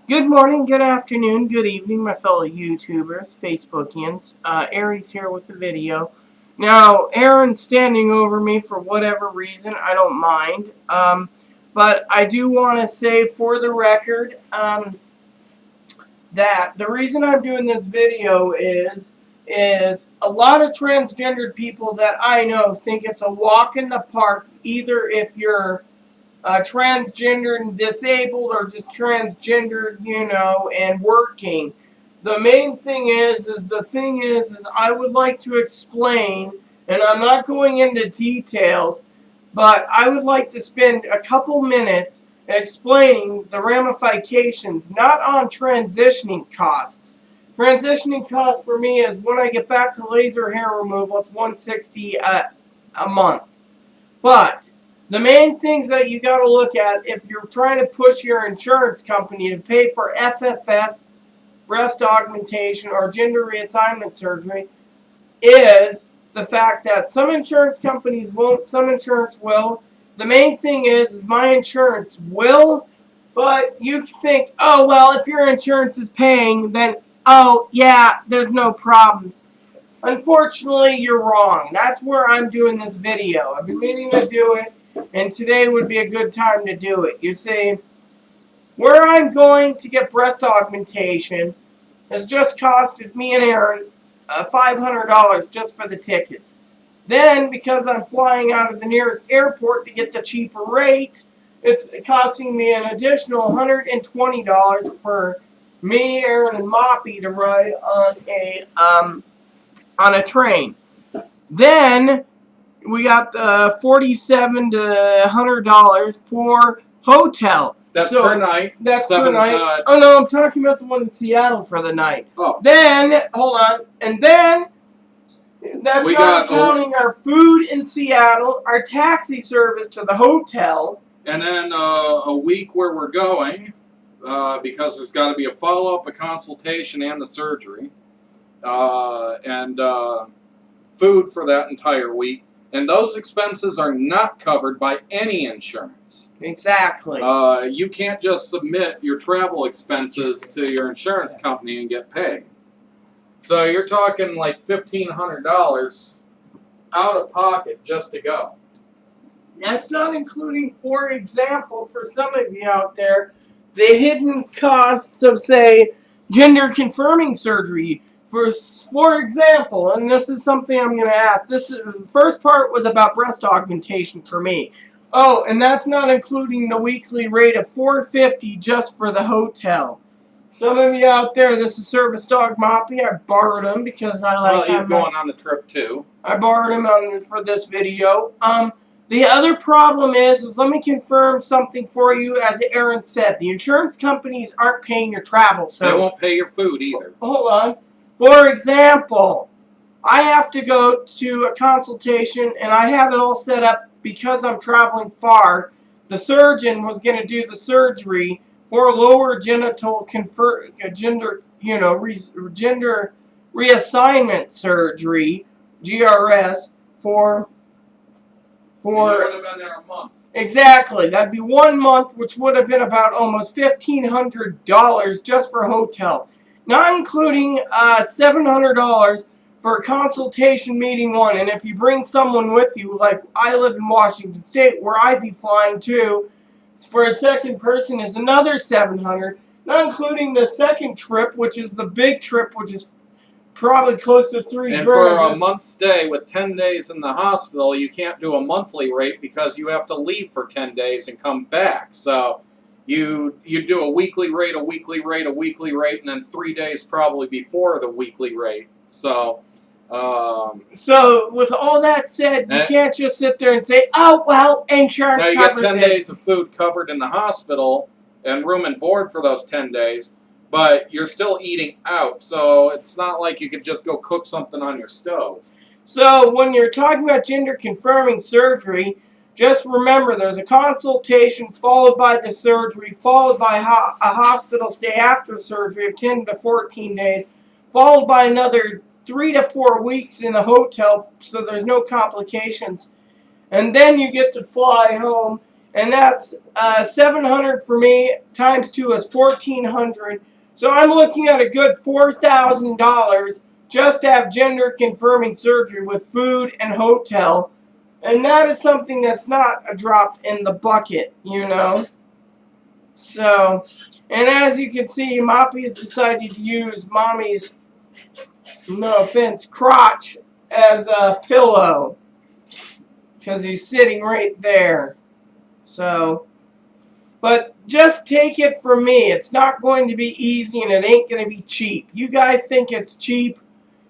Good morning, good afternoon, good evening, my fellow YouTubers, Facebookians. Aries here with the video. Now, Aaron's standing over me for whatever reason. I don't mind. But I do want to say for the record that the reason I'm doing this video is a lot of transgendered people that I know think it's a walk in the park, either if you're transgender and disabled or just transgender, and working. The main thing is I would like to explain, and I'm not going into details, but I would like to spend a couple minutes explaining the ramifications, not on transitioning costs. Transitioning costs for me is when I get back to laser hair removal, it's $160 a month. But the main things that you got to look at if you're trying to push your insurance company to pay for FFS, breast augmentation, or gender reassignment surgery is the fact that some insurance companies won't, some insurance will. The main thing is my insurance will, but you think, oh, well, if your insurance is paying, then, oh, yeah, there's no problems. Unfortunately, you're wrong. That's where I'm doing this video. I've been meaning to do it, and today would be a good time to do it. You see, where I'm going to get breast augmentation has just costed me and Aaron $500 just for the tickets. Then, because I'm flying out of the nearest airport to get the cheaper rate, it's costing me an additional $120 for me, Aaron, and Moppy to ride on a train. Then we got the $47 to $100 for hotel. That's per night. That's per night. Oh no, I'm talking about the one in Seattle for the night. Oh. Then hold on, and then that's not counting our food in Seattle, our taxi service to the hotel, and then a week where we're going, because there's got to be a follow-up, a consultation, and the surgery, and food for that entire week. And those expenses are not covered by any insurance. Exactly. You can't just submit your travel expenses to your insurance company and get paid. So you're talking like $1,500 out of pocket just to go. That's not including, for example, for some of you out there, the hidden costs of, say, gender confirming surgery. For example, and this is something I'm going to ask. The first part was about breast augmentation for me. Oh, and that's not including the weekly rate of $450 just for the hotel. Some of you out there, this is Service Dog Moppy. I borrowed him because I like. Well, he's going on the trip too. I borrowed him for this video. The other problem is let me confirm something for you. As Aaron said, the insurance companies aren't paying your travel, so they won't pay your food either. Hold on. For example, I have to go to a consultation, and I have it all set up because I'm traveling far. The surgeon was going to do the surgery for lower genital gender reassignment surgery, GRS, for. You would have been there a month. Exactly. That'd be 1 month, which would have been about almost $1,500 just for hotel. Not including $700 for a consultation meeting one. And if you bring someone with you, like I live in Washington State, where I'd be flying to, for a second person is another $700. Not including the second trip, which is the big trip, which is probably close to $3 grand. And for a month's stay with 10 days in the hospital, you can't do a monthly rate because you have to leave for 10 days and come back. So you do a weekly rate, a weekly rate, a weekly rate, and then 3 days probably before the weekly rate. So with all that said, you can't just sit there and say, oh, well, insurance covers it. Now you get 10 days of food covered in the hospital and room and board for those 10 days, but you're still eating out. So it's not like you could just go cook something on your stove. So when you're talking about gender confirming surgery, just remember there's a consultation followed by the surgery, followed by a hospital stay after surgery of 10 to 14 days, followed by another 3 to 4 weeks in a hotel so there's no complications. And then you get to fly home and that's $700 for me times 2 is $1,400. So I'm looking at a good $4,000 just to have gender confirming surgery with food and hotel, and that is something that's not a drop in the bucket, you know. So, and as you can see, Moppy has decided to use Mommy's, no offense, crotch as a pillow because he's sitting right there. So, but just take it from me, it's not going to be easy and it ain't going to be cheap. You guys think it's cheap?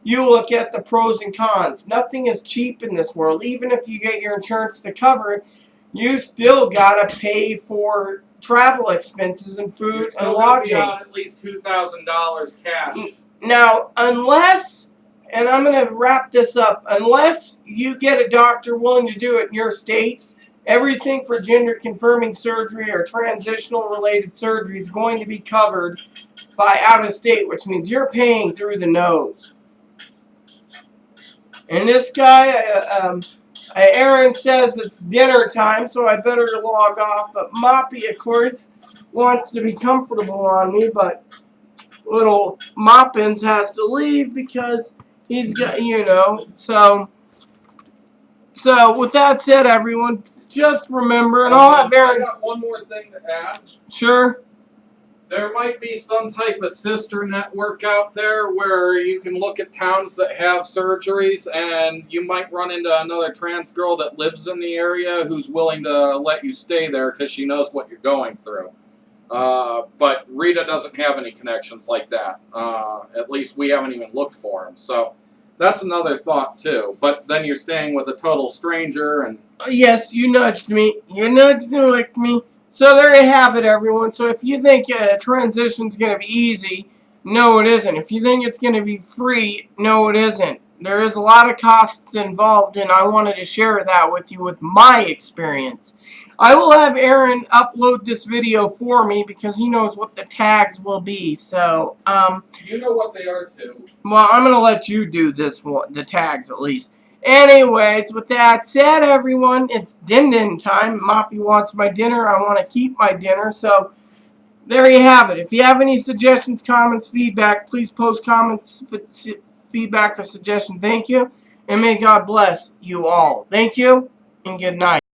You look at the pros and cons. Nothing is cheap in this world. Even if you get your insurance to cover it, you still got to pay for travel expenses and food and lodging. At least $2,000 cash. Now, unless, and I'm going to wrap this up, unless you get a doctor willing to do it in your state, everything for gender confirming surgery or transitional related surgery is going to be covered by out of state, which means you're paying through the nose. And this guy, Aaron says it's dinner time, so I better log off. But Moppy, of course, wants to be comfortable on me, but little Moppins has to leave because he's got, you know. So with that said, everyone, just remember, and I'll have Aaron. I got one more thing to add. Sure. There might be some type of sister network out there where you can look at towns that have surgeries, and you might run into another trans girl that lives in the area who's willing to let you stay there because she knows what you're going through. But Rita doesn't have any connections like that. At least we haven't even looked for them. So that's another thought too. But then you're staying with a total stranger, and yes, you nudged me. You nudged and licked me. So there you have it, everyone. So if you think transition's going to be easy, no, it isn't. If you think it's going to be free, no, it isn't. There is a lot of costs involved, and I wanted to share that with you with my experience. I will have Aaron upload this video for me because he knows what the tags will be. So, you know what they are too. well, I'm going to let you do this one, the tags at least. Anyways, with that said, everyone, it's din-din time. Moppy wants my dinner. I want to keep my dinner. So, there you have it. If you have any suggestions, comments, feedback, please post comments, feedback, or suggestion. Thank you. And may God bless you all. Thank you, and good night.